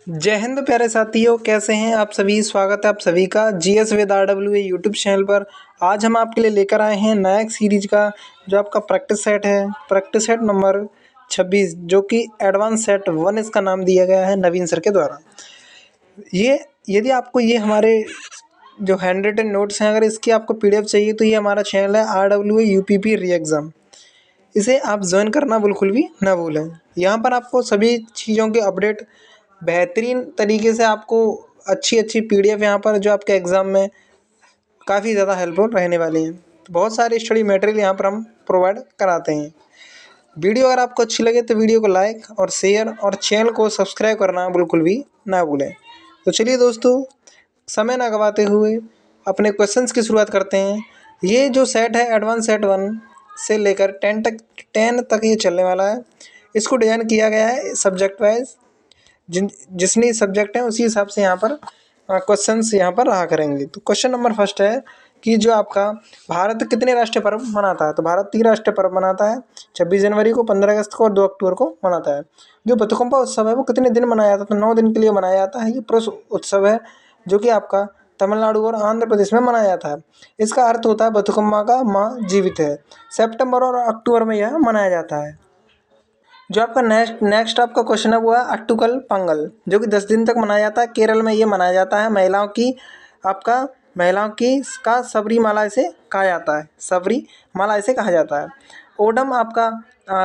जय हिंद प्यारे साथियों, कैसे हैं आप सभी। स्वागत है आप सभी का GS with RW YouTube channel पर। आज हम आपके लिए लेकर आए हैं नया एक सीरीज का जो आपका प्रैक्टिस सेट है, प्रैक्टिस सेट नंबर 26, जो कि एडवांस सेट 1 इसका नाम दिया गया है नवीन सर के द्वारा। ये यदि आपको ये हमारे जो हैंड रिटन नोट्स हैं, अगर इसकी आपको पीडीएफ चाहिए तो ये हमारा चैनल है आरडब्ल्यू यूपीपी री एग्ज़ाम। इसे आप ज्वाइन करना बिल्कुल भी ना भूलें। यहाँ पर आपको सभी चीज़ों के अपडेट बेहतरीन तरीके से आपको अच्छी पीडीएफ यहाँ पर जो आपके एग्ज़ाम में काफ़ी ज़्यादा हेल्पफुल रहने वाली हैं। तो बहुत सारे स्टडी मटेरियल यहाँ पर हम प्रोवाइड कराते हैं। वीडियो अगर आपको अच्छी लगे तो वीडियो को लाइक और शेयर और चैनल को सब्सक्राइब करना बिल्कुल भी ना भूलें। तो चलिए दोस्तों, समय ना गवाते हुए अपने क्वेश्चंस की शुरुआत करते हैं। ये जो सेट है एडवांस सेट 1 से लेकर 10 तक ये चलने वाला है। इसको डिज़ाइन किया गया है सब्जेक्ट वाइज, जितनी सब्जेक्ट हैं उसी हिसाब से यहाँ पर क्वेश्चंस यहाँ पर रहा करेंगे। तो क्वेश्चन नंबर फर्स्ट है कि जो आपका भारत कितने राष्ट्रीय पर्व मनाता है। तो भारत 3 राष्ट्रीय पर्व मनाता है, 26 जनवरी को, 15 अगस्त को और 2 अक्टूबर को मनाता है। जो बतुकम्पा उत्सव है वो कितने दिन मनाया जाता है। तो 9 दिन के लिए मनाया जाता है। ये पुरुष उत्सव है जो कि आपका तमिलनाडु और आंध्र प्रदेश में मनाया जाता है। इसका अर्थ होता है बतुकम्मा का माँ जीवित है। सितंबर और अक्टूबर में यह मनाया जाता है। जो आपका नेक्स्ट आपका क्वेश्चन है वो है अट्टुकल पोंगल, जो कि 10 दिन तक मनाया जाता है। केरल में ये मनाया जाता है। महिलाओं की का सबरीमाला इसे कहा जाता है। सबरीमाला इसे कहा जाता है। ओणम आपका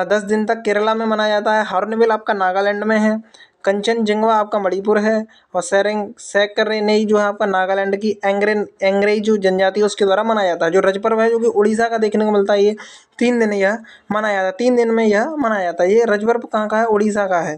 10 दिन तक केरला में मनाया जाता है। हॉर्नबिल आपका नागालैंड में है। कंचनजंगा आपका मणिपुर है। और सैकरेनेई जो है आपका नागालैंड की एंग्रेई जो जनजाति है उसके द्वारा मनाया जाता है। जो रज पर्व है जो कि उड़ीसा का देखने को मिलता है, ये 3 दिन यह मनाया जाता है। 3 दिन में यह मनाया जाता है। ये रज पर्व कहाँ का है, उड़ीसा का है।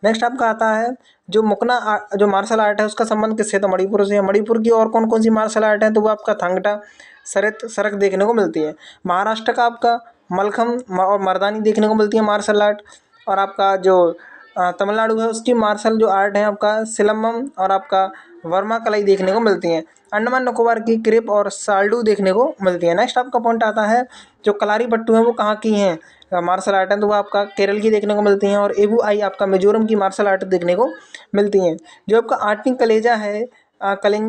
नेक्स्ट आपका आता है जो मुकना जो मार्शल आर्ट है उसका संबंध किससे, तो मणिपुर से है। मणिपुर की और कौन कौन सी मार्शल आर्ट है, तो वो आपका थांगटा सरक देखने को मिलती है। महाराष्ट्र का आपका मलखम और मर्दानी देखने को मिलती है मार्शल आर्ट। और आपका जो तमिलनाडु है उसकी मार्शल जो आर्ट है आपका सिलम्बम और आपका वर्मा कलाई देखने को मिलती हैं। अंडमान निकोबार की क्रिप और साल्डू देखने को मिलती है। नेक्स्ट आपका पॉइंट आता है जो कलारी पट्टू है वो कहाँ की हैं मार्शल आर्ट है, तो वो आपका केरल की देखने को मिलती हैं। और एबू आई आपका मिजोरम की मार्शल आर्ट देखने को मिलती हैं। जो आपका आटनी कलेंजा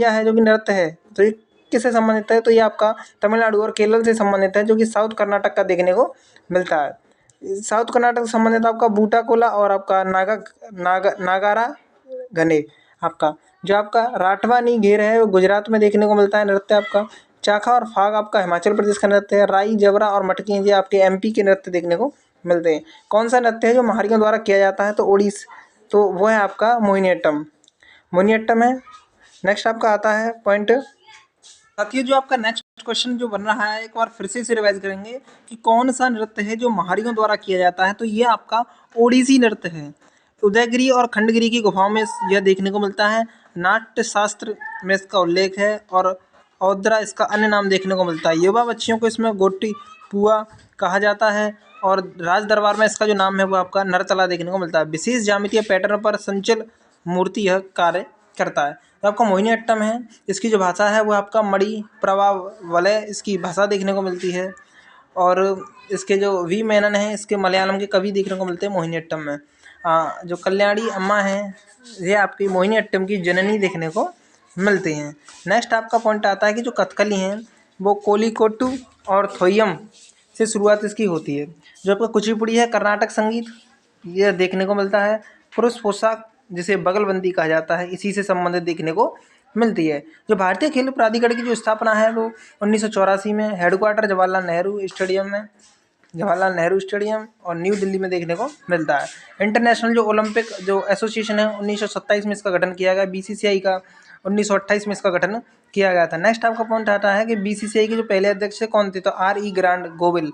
है जो कि नृत्य है, तो ये किससे संबंधित है, तो ये आपका तमिलनाडु और केरल से संबंधित है, जो कि साउथ कर्नाटक का देखने को मिलता है। साउथ कर्नाटक से संबंधित आपका बूटा कोला और आपका नागारा घने आपका जो आपका राठवानी घेर है वो गुजरात में देखने को मिलता है नृत्य आपका। चाखा और फाग आपका हिमाचल प्रदेश का नृत्य है। राई, जबरा और मटकी ये आपके एमपी के नृत्य देखने को मिलते हैं। कौन सा नृत्य है जो महारियों द्वारा किया जाता है, तो वो है आपका मोहिनीअट्टम है। नेक्स्ट आपका आता है पॉइंट। साथियों, जो आपका नेक्स्ट क्वेश्चन जो बन रहा है, एक बार फिर से रिवाइज करेंगे कि कौन सा नृत्य है जो महारियों द्वारा किया जाता है। तो ये आपका ओडिसी नृत्य है। उदयगिरी और खंडगिरी की गुफाओं में यह देखने को मिलता है। नाट्य शास्त्र में इसका उल्लेख है और औद्रा इसका अन्य नाम देखने को मिलता है। युवा बच्चियों को इसमें गोटी पुआ कहा जाता है। और राज दरबार में इसका जो नाम है वो आपका नरतला देखने को मिलता है। विशेष ज्यामितीय पैटर्न पर संचल मूर्ति यह कार्य करता है। तो आपका मोहिनीअट्टम है, इसकी जो भाषा है वो आपका मणि प्रभा वलय इसकी भाषा देखने को मिलती है। और इसके जो वी मेनन हैं इसके मलयालम के कवि देखने को मिलते हैं मोहिनीअट्टम में। जो कल्याणी अम्मा हैं ये आपकी मोहिनीअट्टम की जननी देखने को मिलती हैं। नेक्स्ट आपका पॉइंट आता है कि जो कथकली हैं वो कोलिकोट्टू और थोयम से शुरुआत इसकी होती है। जो आपका कुचिपुड़ी है कर्नाटक संगीत यह देखने को मिलता है। पुरुष पोशाक जिसे बगलबंदी कहा जाता है इसी से संबंधित देखने को मिलती है। जो भारतीय खेल प्राधिकरण की जो स्थापना है वो 1984 में हेडक्वार्टर जवाहरलाल नेहरू स्टेडियम और न्यू दिल्ली में देखने को मिलता है। इंटरनेशनल जो ओलंपिक जो एसोसिएशन है 1927 में इसका गठन किया गया। बीसीसीआई का 1928 में इसका गठन किया गया था। नेक्स्ट आपका पॉइंट आता है कि बीसीसीआई के जो पहले अध्यक्ष कौन थे, तो RE ग्रांड गोविल।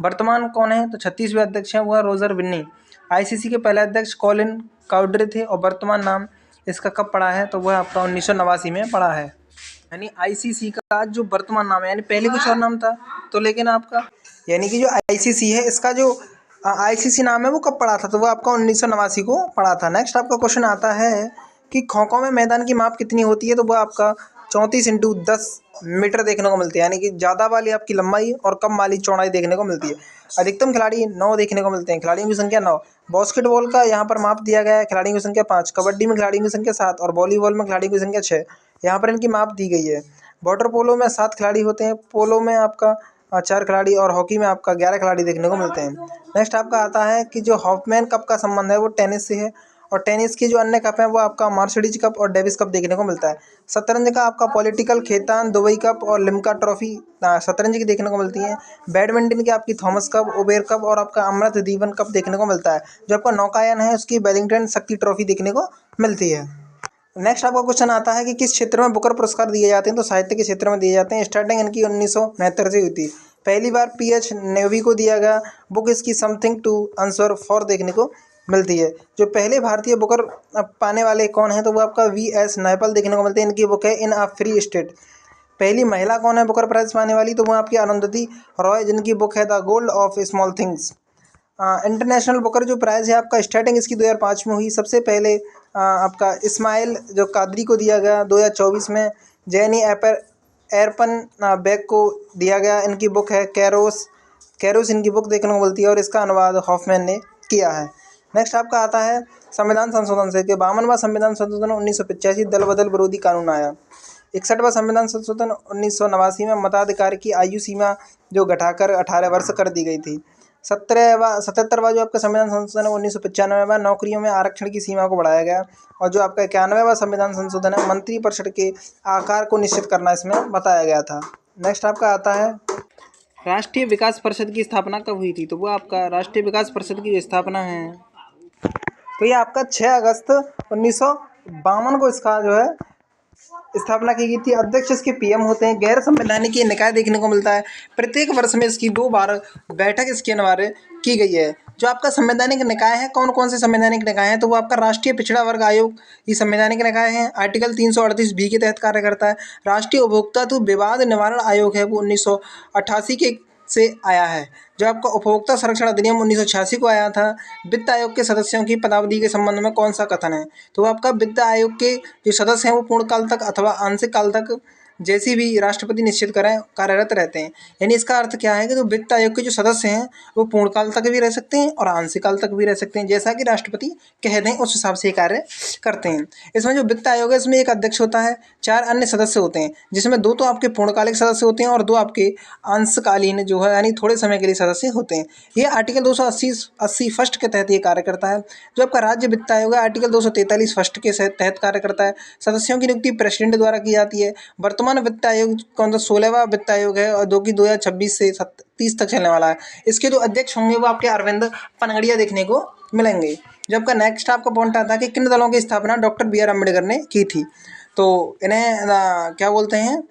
वर्तमान कौन है, तो 36वें अध्यक्ष हैं वो है रोजर बिन्नी। आईसीसी के पहले अध्यक्ष कॉलिन काउड्रे थे और वर्तमान नाम इसका कब पड़ा है, तो वह आपका 1989 में पड़ा है। यानी आईसीसी का जो वर्तमान नाम है, यानी पहले कुछ और नाम था, तो लेकिन आपका यानी कि जो आईसीसी है इसका जो आईसीसी नाम है वो कब पड़ा था, तो वो आपका 1989 को पड़ा था। नेक्स्ट आपका क्वेश्चन आता है कि खो खो में मैदान की माप कितनी होती है, तो वो आपका 34x10 मीटर देखने को मिलती है, यानी कि ज़्यादा वाली आपकी लंबाई और कम वाली चौड़ाई देखने को मिलती है। अधिकतम खिलाड़ी 9 देखने को मिलते हैं, खिलाड़ियों की संख्या 9। बास्केटबॉल का यहाँ पर माप दिया गया है, खिलाड़ियों की संख्या 5। कबड्डी में खिलाड़ियों की संख्या 7 और वॉलीबॉल में खिलाड़ियों की संख्या 6। यहाँ पर इनकी माप दी गई है। वाटर पोलो में 7 खिलाड़ी होते हैं, पोलो में आपका 4 खिलाड़ी और हॉकी में आपका 11 खिलाड़ी देखने को मिलते हैं। नेक्स्ट आपका आता है कि जो हॉफमैन कप का संबंध है वो टेनिस से है, और टेनिस की जो अन्य कप है वो आपका मर्सिडीज कप और डेविस कप देखने को मिलता है। शतरंज का आपका पॉलिटिकल खेतान, दुबई कप और लिम्का ट्रॉफी शतरंज की देखने को मिलती है। बैडमिंटन की आपकी थॉमस कप, उबेर कप और आपका अमृत दीवन कप देखने को मिलता है। जो आपका नौकायन है उसकी वेलिंगटन शक्ति ट्रॉफी देखने को मिलती है। नेक्स्ट आपका क्वेश्चन आता है कि किस क्षेत्र में बुकर पुरस्कार दिए जाते हैं, तो साहित्य के क्षेत्र में दिए जाते हैं। स्टार्टिंग इनकी 1969 से हुई थी। पहली बार PH नेवी को दिया गया। बुक इसकी समथिंग टू आंसर फॉर देखने को मिलती है। जो पहले भारतीय बुकर पाने वाले कौन हैं, तो वो आपका VS नायपल देखने को मिलते हैं। इनकी बुक है इन अ फ्री स्टेट। पहली महिला कौन है बुकर प्राइज पाने वाली, तो वो आपकी अरुंधति रॉय, जिनकी बुक है the gold of small things. International Booker जो प्राइज़ है आपका स्टार्टिंग इसकी 2005 में हुई। सबसे पहले आपका इस्माइल जो कादरी को दिया गया 2024 में। जैनी एरपन बेग को दिया गया। इनकी बुक है कैरोस इनकी बुक देखने को मिलती है और इसका अनुवाद हॉफमैन ने किया है। नेक्स्ट आपका आता है संविधान संशोधन से कि 52वां संविधान संशोधन 1985 दल बदल विरोधी कानून आया। 61वां संविधान संशोधन 1989 में मताधिकार की आयु सीमा जो घटाकर 18 वर्ष कर दी गई थी। 77वां जो आपका संविधान संशोधन है 1995 में नौकरियों में आरक्षण की सीमा को बढ़ाया गया। और जो आपका 91वां संविधान संशोधन है मंत्रिपरिषद के आकार को निश्चित करना इसमें बताया गया था। नेक्स्ट आपका आता है राष्ट्रीय विकास परिषद की स्थापना कब हुई थी, तो वो आपका राष्ट्रीय विकास परिषद की स्थापना है तो ये आपका 6 अगस्त 1952 को इसका जो है स्थापना की गई थी। अध्यक्ष इसके PM होते हैं। गैर संवैधानिक ये निकाय देखने को मिलता है। प्रत्येक वर्ष में इसकी 2 बार बैठक इसके अनिवार्य की गई है। जो आपका संवैधानिक निकाय है, कौन कौन से संवैधानिक निकाय हैं, तो वो आपका राष्ट्रीय पिछड़ा वर्ग आयोग ये संवैधानिक निकाय है। आर्टिकल 338B के तहत कार्य करता है। राष्ट्रीय उपभोक्ता विवाद निवारण आयोग है वो 1988 के से आया है। जो आपका उपभोक्ता संरक्षण अधिनियम 1986 को आया था। वित्त आयोग के सदस्यों की पदावधि के संबंध में कौन सा कथन है, तो आपका वित्त आयोग के जो सदस्य हैं वो पूर्णकाल तक अथवा आंशिक काल तक जैसी भी राष्ट्रपति निश्चित करें कार्यरत रहते हैं। यानी इसका अर्थ क्या है कि जो वित्त आयोग के जो सदस्य हैं वो पूर्णकाल तक भी रह सकते हैं और आंशिक काल तक भी रह सकते हैं, जैसा कि राष्ट्रपति कह दें उस हिसाब से कार्य करते हैं। इसमें जो वित्त आयोग है इसमें एक अध्यक्ष होता है, 4 अन्य सदस्य होते हैं, जिसमें 2 तो आपके पूर्णकालिक सदस्य होते हैं और 2 आपके अंशकालीन जो है यानी थोड़े समय के लिए सदस्य होते हैं। ये आर्टिकल 280 फर्स्ट के तहत ये कार्य करता है। जो आपका राज्य वित्त आयोग है आर्टिकल 243 फर्स्ट के तहत कार्य करता है। सदस्यों की नियुक्ति प्रेसिडेंट द्वारा की जाती है। वर्तमान वित्त आयोग कौन सा 16वां वित्त आयोग है और जो कि 2026 से 30 तक चलने वाला है। इसके जो अध्यक्ष होंगे वो आपके अरविंद पनगड़िया देखने को मिलेंगे। जो आपका नेक्स्ट आपका पॉइंट आता है कि किन दलों की स्थापना डॉक्टर BR अम्बेडकर ने की थी, तो इन्हें क्या बोलते हैं,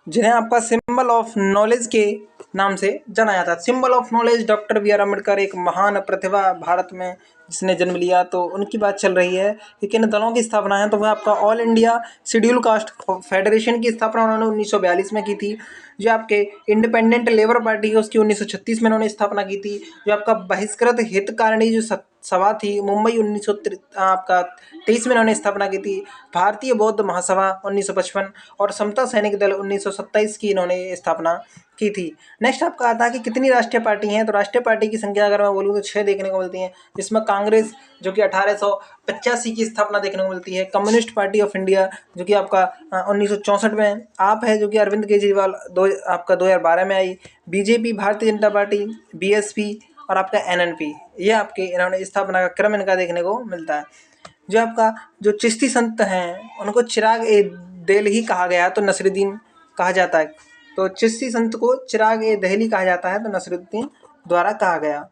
जिन्हें आपका सिंबल ऑफ नॉलेज के नाम से जाना जाता है। Symbol of knowledge doctor BR Ambedkar एक महान प्रतिभा भारत में जिसने जन्म लिया, तो उनकी बात चल रही है कि किन दलों की स्थापना है, तो वह आपका all India schedule caste federation की स्थापना उन्होंने 1942 में की थी। जो आपके इंडिपेंडेंट लेबर पार्टी है उसकी 1936 में उन्होंने स्थापना की थी। जो आपका बहिष्कृत हितकारिणी जो सभा थी मुंबई 1923 में उन्होंने स्थापना की थी। भारतीय बौद्ध महासभा 1955 और समता सैनिक दल 1927 की इन्होंने स्थापना की थी। नेक्स्ट आपका आता है कि कितनी राष्ट्रीय पार्टी हैं, तो राष्ट्रीय पार्टी की संख्या अगर मैं बोलूँ तो 6 देखने को मिलती हैं, जिसमें कांग्रेस जो कि 1885 की स्थापना देखने को मिलती है। कम्युनिस्ट पार्टी ऑफ इंडिया जो कि आपका 1964 में। आप है जो कि अरविंद केजरीवाल आपका 2012 में आई। BJP Bharatiya Janata party, BSP और आपका NNP ये आपके इन्होंने स्थापना का क्रम इनका देखने को मिलता है। जो आपका जो चिश्ती संत हैं उनको चिराग ए देहलवी कहा गया है, तो नसरुद्दीन कहा जाता है। तो चिश्ती संत को चिराग ए देहलवी कहा जाता है, तो नसरुद्दीन द्वारा कहा गया।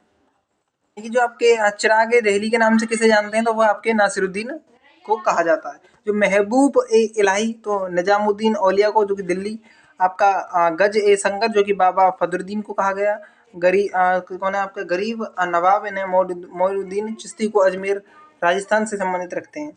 कि जो आपके चिराग ए देहलवी के नाम से किसे जानते हैं, तो वो आपके नासिरुद्दीन को कहा जाता है। जो महबूब ए इलाही तो निजामुद्दीन औलिया को जो कि दिल्ली। आपका गज ए संगत जो कि बाबा फदरुद्दीन को कहा गया। कौन है आपका गरीब नवाब इन्हें मोइनुद्दीन चिश्ती को अजमेर राजस्थान से संबंधित रखते हैं।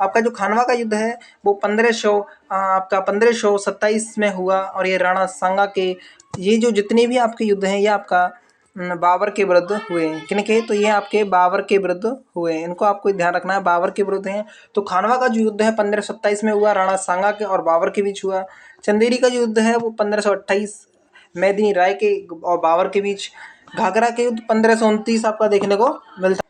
आपका जो खानवा का युद्ध है वो 1527 में हुआ और ये राणा सांगा के ये जो जितने भी आपके युद्ध हैं ये आपका बाबर के विरुद्ध हुए हैं। किनके? तो ये आपके बाबर के विरुद्ध हुए हैं, इनको आपको ध्यान रखना है, बाबर के विरुद्ध हैं। तो खानवा का जो युद्ध है 1527 में हुआ, राणा सांगा के और बाबर के बीच हुआ। चंदेरी का जो युद्ध है वो 1528 मेदिनी राय के और बाबर के बीच। घाघरा के युद्ध 1529 आपका देखने को मिलता है।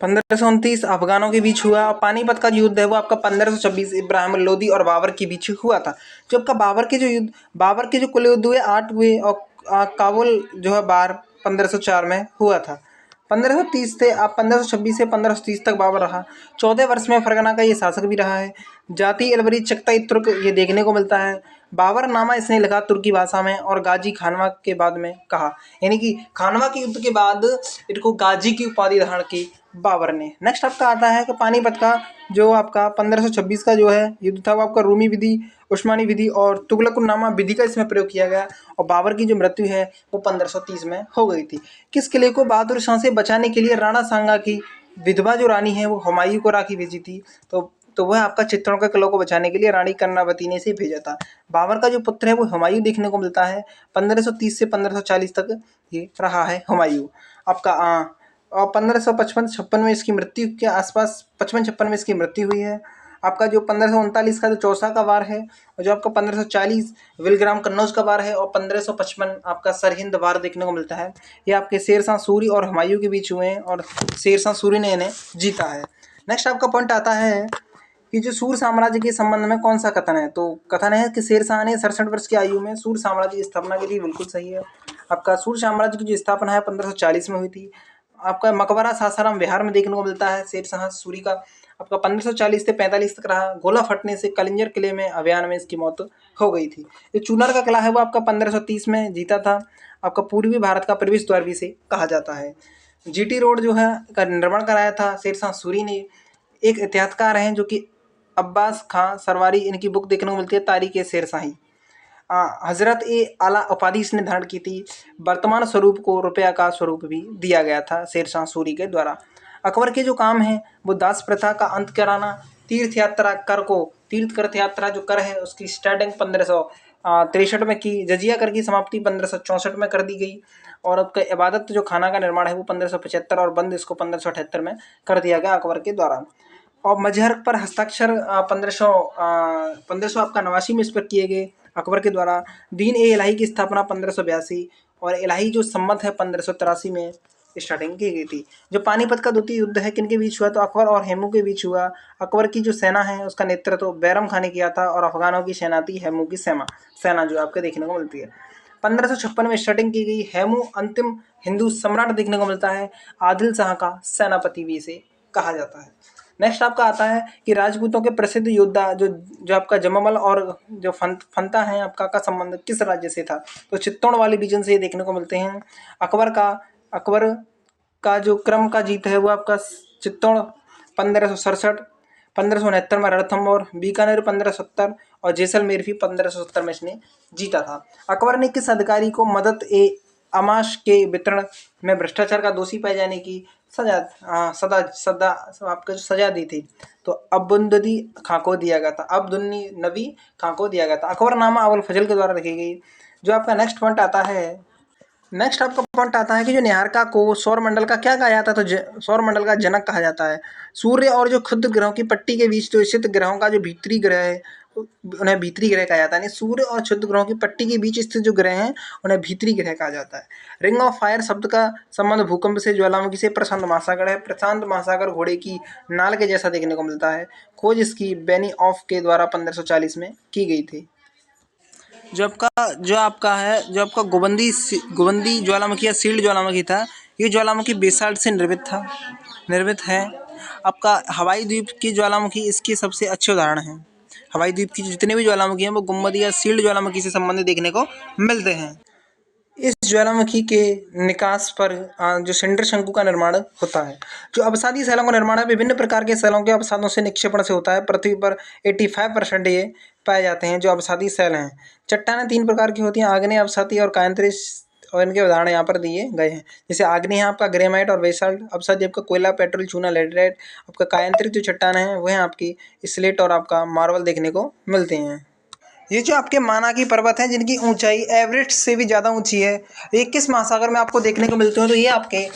1529 अफगानों के बीच हुआ। और पानीपत का जो युद्ध है वो आपका 1526 इब्राहिम लोदी और बाबर के बीच हुआ था। जो आपका बाबर के जो कुल युद्ध हुए 8 हुए और काबुल जो है 1504 में हुआ था। 1530 से आप 1526 से 1530 तक बाबर रहा। 14 वर्ष में फरगना का ये शासक भी रहा है। जाति अलवरी चगताई तुर्क ये देखने को मिलता है। बाबरनामा इसने लिखा तुर्की भाषा में और गाजी खानवा के बाद में कहा, यानी कि खानवा के युद्ध के बाद इनको गाजी की उपाधि धारण की बाबर ने। नेक्स्ट आपका आता है कि पानीपत का जो आपका 1526 का जो है युद्ध था वो आपका रूमी विधि, उस्मानी विधि और तुगलकुन्नामा विधि का इसमें प्रयोग किया गया। और बाबर की जो मृत्यु है वो 1530 में हो गई थी। किस किले को बहादुर शाह से बचाने के लिए राणा सांगा की विधवा जो रानी है वो हुमायूं को राखी भेजी थी। तो वह आपका चित्तौड़ के किलों को बचाने के लिए रानी कर्णावती ने इसे भेजा था। बाबर का जो पुत्र है वो हुमायूं देखने को मिलता है। 1530 से 1540 तक ये रहा है हुमायूं आपका। और 1555-56 में इसकी मृत्यु के आसपास 55-56 में इसकी मृत्यु हुई है। आपका जो 1539 का जो चौसा का वार है और जो आपका 1540 विलग्राम कन्नौज का वार है और 1555 आपका सरहिंद वार देखने को मिलता है। ये आपके शेरशाह सूरी और हुमायूं के बीच हुए हैं और शेरशाह सूरी ने इन्हें जीता है। नेक्स्ट आपका पॉइंट आता है कि जो सूर साम्राज्य के संबंध में कौन सा कथन है। तो कथन है कि शेरशाह ने 67 वर्ष की आयु में सूर साम्राज्य की स्थापना की थी। बिल्कुल सही है। आपका सूर साम्राज्य की जो स्थापना है 1540 में हुई थी। आपका मकबरा सासाराम बिहार में देखने को मिलता है शेरशाह सूरी का। आपका 1540 से 45 तक रहा। गोला फटने से कलिंजर किले में अभियान में इसकी मौत हो गई थी। जो चूनार का किला है वो आपका 1530 में जीता था। आपका पूर्वी भारत का प्रवेश द्वार भी इसे कहा जाता है। जीटी रोड जो है का निर्माण कराया था शेरशाह सूरी ने। एक इतिहासकार हैं जो कि अब्बास खां सरवारी, इनकी बुक देखने को मिलती है तारीख शेरशाही। हजरत ए आला उपाधि इसने धारण की थी। वर्तमान स्वरूप को रुपया का स्वरूप भी दिया गया था शेरशाह सूरी के द्वारा। अकबर के जो काम हैं वो दास प्रथा का अंत कराना, तीर्थ यात्रा कर को, तीर्थ तीर्थ यात्रा जो कर है उसकी स्टार्टिंग 1563 में की। जजिया कर की समाप्ति 1564 में कर दी गई। और आपका इबादत जो खाना का निर्माण है वो 1575 और बंद इसको 1578 में कर दिया गया अकबर के द्वारा। और मजहर पर हस्ताक्षर 1500 आपका 89 में इस पर किए गए अकबर के द्वारा। दीन ए इलाही की स्थापना 1582 और इलाही जो सम्मत है 1583 में स्टार्टिंग की गई थी। जो पानीपत का द्वितीय युद्ध है किनके बीच हुआ? तो अकबर और हेमू के बीच हुआ। अकबर की जो सेना है उसका नेतृत्व बैरम खान ने किया था और अफगानों की सेना थी हेमू की सेना जो आपके देखने को मिलती है। 1556 में स्टार्टिंग की गई। हेमू अंतिम हिंदू सम्राट देखने को मिलता है। आदिल शाह का सेनापति भी इसे कहा जाता है। नेक्स्ट आपका आता है कि राजपूतों के प्रसिद्ध योद्धा जो आपका जममल और जो फंता है आपका का संबंध किस राज्य से था? तो चित्तौड़ वाले रीजन से ये देखने को मिलते हैं। अकबर का जो क्रम का जीत है वो आपका चित्तौड़ 1567, 1569 में रणथंभौर, बीकानेर 1570 और जैसलमेर भी 1570 में इसने जीता था। अकबर ने किस अधिकारी को मदद ए अमाश के वितरण में भ्रष्टाचार का दोषी पाए जाने की सजा आपको सजा दी थी? तो अब्दुन्नबी खां को दिया गया था। अब्दुन्नबी खां को दिया गया था। अकबरनामा अबुल फजल के द्वारा लिखी गई। जो आपका नेक्स्ट पॉइंट आता है कि जो निहारिका को सौरमंडल का क्या कहा जाता है? तो सौरमंडल का जनक कहा जाता है। सूर्य और जो क्षुद्र ग्रहों की पट्टी के बीच जो स्थित ग्रहों का जो भीतरी ग्रह है उन्हें भीतरी ग्रह कहा जाता है। यानी सूर्य और क्षुद्र ग्रहों की पट्टी के बीच स्थित जो ग्रह हैं उन्हें भीतरी ग्रह कहा जाता है। रिंग ऑफ फायर शब्द का संबंध भूकंप से, ज्वालामुखी से, प्रशांत महासागर है। प्रशांत महासागर घोड़े की नाल के जैसा देखने को मिलता है। खोज इसकी बेनिऑफ के द्वारा 1540 में की गई थी। जो आपका गोबंदी ज्वालामुखी या सील्ड ज्वालामुखी था, ये ज्वालामुखी बेसाल्ट से निर्मित है। आपका हवाई द्वीप की ज्वालामुखी इसके सबसे अच्छे उदाहरण हैं। हवाई द्वीप की जितने भी ज्वालामुखी हैं वो गुम्बद या सील्ड ज्वालामुखी से संबंधित देखने को मिलते हैं। इस ज्वालामुखी के निकास पर जो सिंडर शंकु का निर्माण होता है। जो अवसादी शैलों का निर्माण है विभिन्न प्रकार के शैलों के अवसादों से निक्षेपण से होता है। पृथ्वी पर 85% ये पाए जाते हैं जो अवसादी शैल हैं। चट्टानें 3 प्रकार की होती हैं, आग्नेय, अवसादी और कायांतरित, और इनके उदाहरण यहाँ पर दिए गए हैं। जैसे आग्नेय है आपका ग्रेनाइट और बेसाल्ट, अवसादी आपका कोयला, पेट्रोल, चूना, लैटेराइट। आपका कायांतरित जो चट्टानें हैं वह आपकी स्लेट और आपका मार्बल देखने को मिलते हैं। ये जो आपके मानाकी पर्वत हैं जिनकी ऊंचाई एवरेस्ट से भी ज़्यादा ऊंची है, ये किस महासागर में आपको देखने को मिलते हैं? तो ये आपके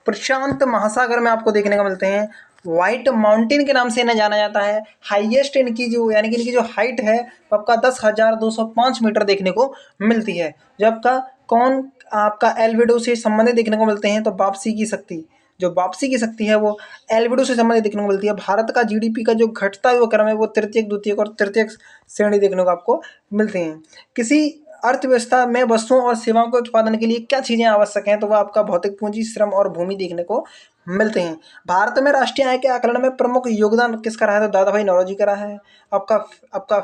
प्रशांत महासागर में आपको देखने को मिलते हैं। व्हाइट माउंटेन के नाम से इन्हें जाना जाता है। हाईएस्ट इनकी जो यानी कि इनकी जो हाइट है वो आपका 10,205 मीटर देखने को मिलती है। जो आपका कौन आपका एल्बिडो से संबंधित देखने को मिलते हैं? तो वापसी की शक्ति, जो वापसी की शक्ति है वो एल्बिडो से संबंधित देखने को मिलती है। भारत का जीडीपी का जो घटता हुआ क्रम है वो तृतीयक, द्वितीयक और तृतीयक श्रेणी देखने को आपको मिलते हैं। किसी अर्थव्यवस्था में वस्तुओं और सेवाओं के उत्पादन के लिए क्या चीज़ें आवश्यक हैं? तो वह आपका भौतिक पूंजी, श्रम और भूमि देखने को मिलते हैं। भारत में राष्ट्रीय आय के आकलन में प्रमुख योगदान किसका रहा है? तो दादा भाई नौरोजी का रहा है। आपका आपका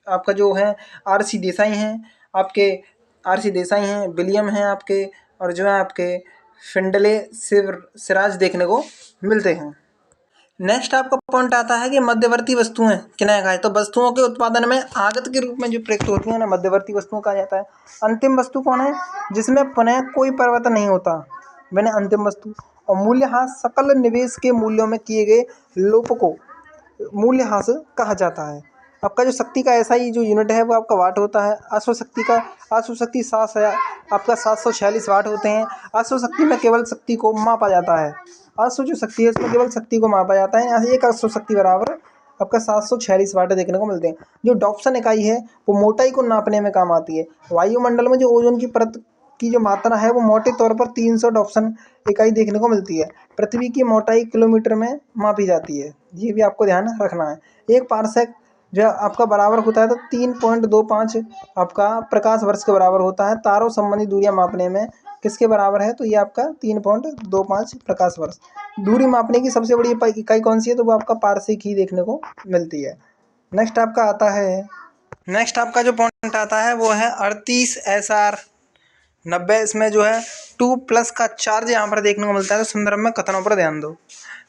आपका जो है आर.सी. देसाई हैं, आपके आर.सी. देसाई हैं, विलियम हैं आपके, और जो है आपके फिंडले सिराज देखने को मिलते हैं। नेक्स्ट आपका पॉइंट आता है कि मध्यवर्ती वस्तुएं किन्हें कहा है? तो वस्तुओं के उत्पादन में आगत के रूप में जो प्रयुक्त होती हैं ना, मध्यवर्ती वस्तुओं कहा जाता है। अंतिम वस्तु कौन है? जिसमें पुनः कोई परिवर्तन नहीं होता, मैंने अंतिम वस्तु। और मूल्यह्रास सकल निवेश के मूल्यों में किए गए लोप को मूल्यह्रास कहा जाता है। आपका जो शक्ति का एसआई जो यूनिट है वो आपका वाट होता है। अश्व शक्ति 746 वाट होते हैं। अश्व शक्ति में केवल शक्ति को मापा जाता है। अश्व जो शक्ति है उसमें केवल शक्ति को मापा जाता है। यहाँ से एक अश्व शक्ति बराबर आपका 746 वाट देखने को मिलते हैं। जो डॉप्सन इकाई है वो मोटाई को नापने में काम आती है। वायुमंडल में जो ओजोन की परत की जो मात्रा है वो मोटे तौर पर 300 डॉप्सन इकाई देखने को मिलती है। पृथ्वी की मोटाई किलोमीटर में मापी जाती है, ये भी आपको ध्यान रखना है। एक पारसेक जो आपका बराबर होता है तो 3.25 आपका प्रकाश वर्ष के बराबर होता है। तारों संबंधी दूरियां मापने में किसके बराबर है? तो ये आपका 3.25 प्रकाश वर्ष। दूरी मापने की सबसे बड़ी इकाई कौन सी है? तो वो आपका पारसेक ही देखने को मिलती है। नेक्स्ट आपका जो पॉइंट आता है वो है 38 SR 90। इसमें जो है 2+ का चार्ज यहाँ पर देखने को मिलता है। तो संदर्भ में कथनों पर ध्यान दो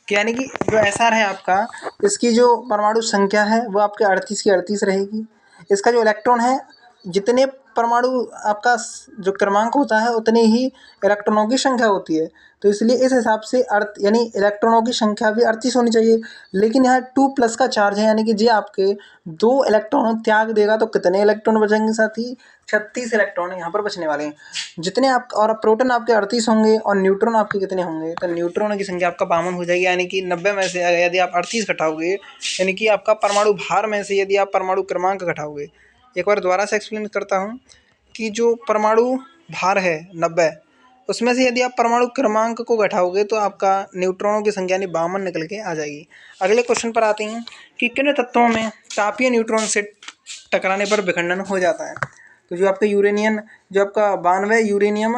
कि यानी कि जो SR है आपका, इसकी जो परमाणु संख्या है वो आपके 38 की 38 रहेगी। इसका जो इलेक्ट्रॉन है, जितने परमाणु आपका जो क्रमांक होता है उतनी ही इलेक्ट्रॉनों की संख्या होती है। तो इसलिए इस हिसाब से यानी इलेक्ट्रॉनों की संख्या भी 38 होनी चाहिए। लेकिन यहाँ 2+ का चार्ज है, यानी कि जे आपके 2 इलेक्ट्रॉन त्याग देगा तो कितने इलेक्ट्रॉन बचेंगे? साथी 36 इलेक्ट्रॉन यहाँ पर बचने वाले हैं। जितने आप और प्रोटॉन आपके 38 होंगे और न्यूट्रॉन आपके कितने होंगे? तो न्यूट्रॉनों की संख्या आपका 52 हो जाएगी। यानी कि 90 में से यदि आप 38 घटाओगे, यानी कि आपका परमाणु भार में से यदि आप परमाणु क्रमांक घटाओगे, एक बार दोबारा से एक्सप्लेन करता हूँ कि जो परमाणु भार है 90, उसमें से यदि आप परमाणु क्रमांक को घटाओगे तो आपका न्यूट्रॉनों की संख्या यानी 52 निकल के आ जाएगी। अगले क्वेश्चन पर आते हैं कि किन तत्वों में तापीय न्यूट्रॉन से टकराने पर विखंडन हो जाता है? तो जो आपका यूरेनियम, जो आपका 92 यूरेनियम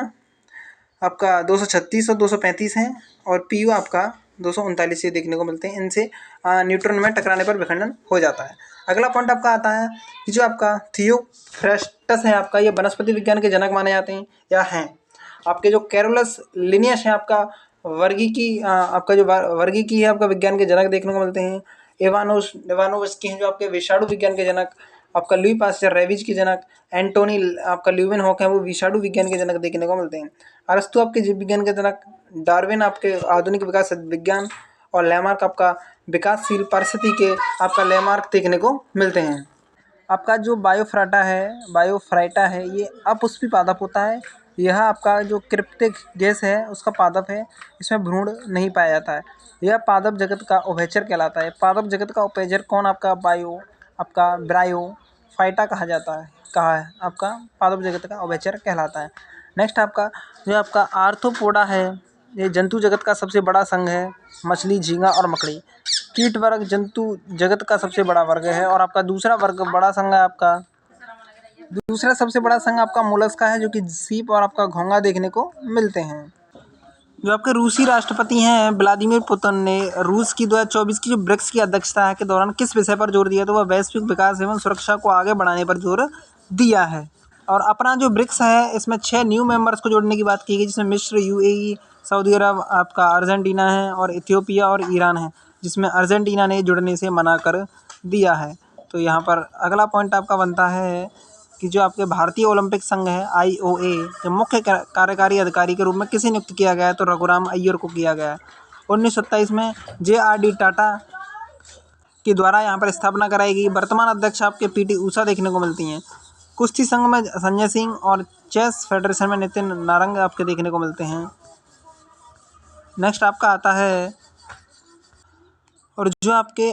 आपका 236 और 235 हैं, और पीयू आपका 239 देखने को मिलते हैं। इनसे न्यूट्रॉन में टकराने पर विखंडन हो जाता है। अगला पॉइंट आपका आता है कि जो आपका थियोफ्रास्टस है आपका, ये वनस्पति विज्ञान के जनक माने जाते हैं या हैं। आपके जो कैरोलस लिनियस है आपका वर्गीकी आपका जो वर्गीकी है आपका विज्ञान के जनक देखने को मिलते हैं। इवानोव्स्की हैं जो आपके विषाणु विज्ञान के जनक। आपका लुई पास्चर रेबीज के जनक। एंटोनी आपका ल्यूवेनहॉक है वो विषाणु विज्ञान के जनक देखने को मिलते हैं। अरस्तु आपके जीव विज्ञान के जनक। डार्विन आपके आधुनिक विकास विज्ञान, और लैमार्क आपका विकासशील परिस्थिति के आपका लैमार्क देखने को मिलते हैं। आपका जो बायोफ्राइटा है ये अपुष्पी पादप होता है। यह आपका जो क्रिप्टिक गैस है उसका पादप है। इसमें भ्रूण नहीं पाया जाता है। यह पादप जगत का उभयचर कहलाता है। पादप जगत का उभयचर कौन? आपका ब्रायोफाइटा कहा जाता है। कहा है आपका पादप जगत का उभयचर कहलाता है। नेक्स्ट आपका जो आपका आर्थ्रोपोडा है, ये जंतु जगत का सबसे बड़ा संघ है। मछली, झींगा और मकड़ी कीट वर्ग जंतु जगत का सबसे बड़ा वर्ग है। और आपका दूसरा सबसे बड़ा संघ आपका मोलस्का है, जो कि सीप और आपका घोंगा देखने को मिलते हैं। जो आपके रूसी राष्ट्रपति हैं व्लादिमीर पुतिन ने रूस की 2024 की जो ब्रिक्स की अध्यक्षता के दौरान किस विषय पर जोर दिया? तो वह वैश्विक विकास एवं सुरक्षा को आगे बढ़ाने पर जोर दिया है। और अपना जो ब्रिक्स है इसमें 6 न्यू मेंबर्स को जोड़ने की बात की गई, जिसमें मिस्र, यूएई, सऊदी अरब, आपका अर्जेंटीना है, और इथियोपिया और ईरान है, जिसमें अर्जेंटीना ने जुड़ने से मना कर दिया है। तो यहाँ पर अगला पॉइंट आपका बनता है कि जो आपके भारतीय ओलंपिक संघ है IOA के मुख्य कार्यकारी अधिकारी के रूप में किसे नियुक्त किया गया है? तो रघुराम अय्यर को किया गया है। 1927 में JRD टाटा के द्वारा यहाँ पर स्थापना कराई गई। वर्तमान अध्यक्ष आपके पीटी ऊषा देखने को मिलती हैं। कुश्ती संघ में संजय सिंह और चेस फेडरेशन में नितिन नारंग आपके देखने को मिलते हैं। नेक्स्ट आपका आता है, और जो आपके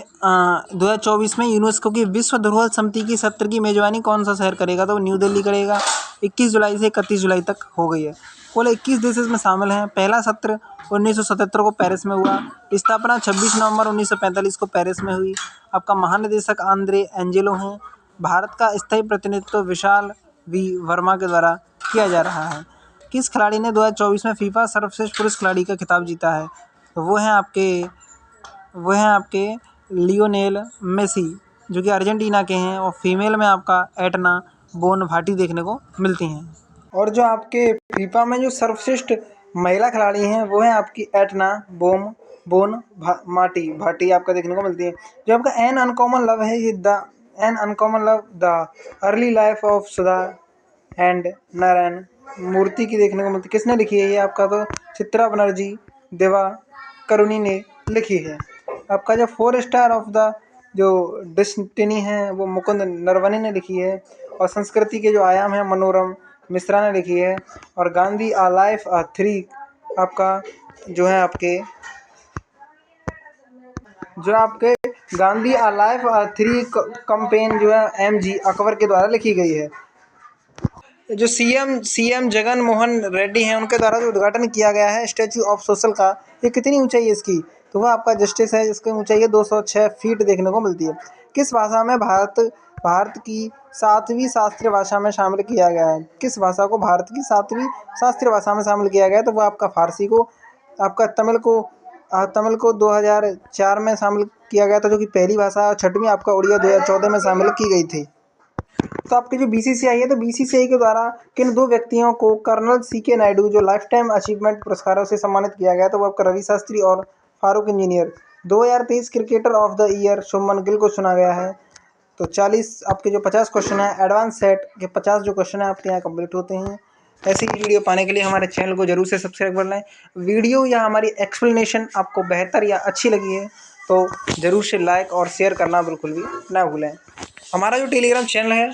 2024 में यूनेस्को की विश्व धरोहर समिति की सत्र की मेजबानी कौन सा शहर करेगा, तो न्यू दिल्ली करेगा। 21 जुलाई से 31 जुलाई तक हो गई है। कुल 21 देश इसमें शामिल हैं। पहला सत्र 1977 को पेरिस में हुआ। स्थापना 26 नवंबर 1945 को पेरिस में हुई। आपका महानिदेशक आंद्रे एंजेलो हैं। भारत का स्थायी प्रतिनिधित्व विशाल वी वर्मा के द्वारा किया जा रहा है। किस खिलाड़ी ने 2024 में फीफा सर्वश्रेष्ठ पुरुष खिलाड़ी का खिताब जीता है, तो वो हैं आपके लियोनेल मेसी, जो कि अर्जेंटीना के हैं, और फीमेल में आपका एटना बोनभाटी देखने को मिलती हैं। और जो आपके फीफा में जो सर्वश्रेष्ठ महिला खिलाड़ी हैं वो हैं आपकी एटना भाटी आपका देखने को मिलती है। जो आपका एन अनकॉमन लव है, ये the early life of Sudha and Narayana Murthy की देखने को मिलती है। किसने लिखी है ये आपका, तो चित्रा बनर्जी देवा करुणी ने लिखी है। आपका जो 4 स्टार ऑफ द जो डेस्टिनी है वो मुकुंद नरवणे ने लिखी है। और संस्कृति के जो आयाम है मनोरम मिश्रा ने लिखी है। और गांधी आ लाइफ आ 3 आपका जो है आपके गांधी आ लाइफ आ 3 कैंपेन जो है MG अकबर के द्वारा लिखी गई है। जो सीएम जगन मोहन रेड्डी हैं उनके द्वारा जो उद्घाटन किया गया है स्टैचू ऑफ सोशल का, ये कितनी ऊंचाई है इसकी, तो वह आपका जस्टिस है, इसकी ऊंचाई है 206 फीट देखने को मिलती है। किस भाषा में भारत की 7वीं शास्त्रीय भाषा में शामिल किया गया है, किस भाषा को भारत की 7वीं शास्त्रीय भाषा में शामिल किया गया है, तो वह आपका फारसी को, आपका तमिल को 2004 में शामिल किया गया था जो कि पहली भाषा, और 6वीं आपका उड़िया 2014 में शामिल की गई थी। तो आपकी जो BCCI है, तो BCCI के द्वारा किन 2 व्यक्तियों को कर्नल CK नायडू जो लाइफ टाइम अचीवमेंट पुरस्कारों से सम्मानित किया गया, तो वो आपका रवि शास्त्री और Farooq engineer. 2023 cricketer of the year Shubman Gill को चुना गया है। तो 40 आपके जो 50 क्वेश्चन है एडवांस सेट के 50 जो क्वेश्चन है आपके यहाँ कंप्लीट होते हैं। ऐसी ही वीडियो पाने के लिए हमारे चैनल को जरूर से सब्सक्राइब कर लें। वीडियो या हमारी एक्सप्लेनेशन आपको बेहतर या अच्छी लगी है तो ज़रूर से लाइक और शेयर करना बिल्कुल भी ना भूलें। हमारा जो टेलीग्राम चैनल है,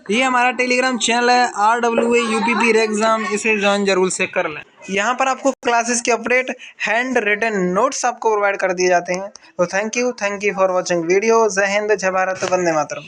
ये हमारा टेलीग्राम चैनल है RWA UPP एग्ज़ाम, इसे ज्वाइन जरूर से कर लें। यहाँ पर आपको क्लासेस के अपडेट हैंड रिटन नोट्स आपको प्रोवाइड कर दिए जाते हैं। तो thank you for watching video. जय हिंद, जय भारत, वंदे मातरम।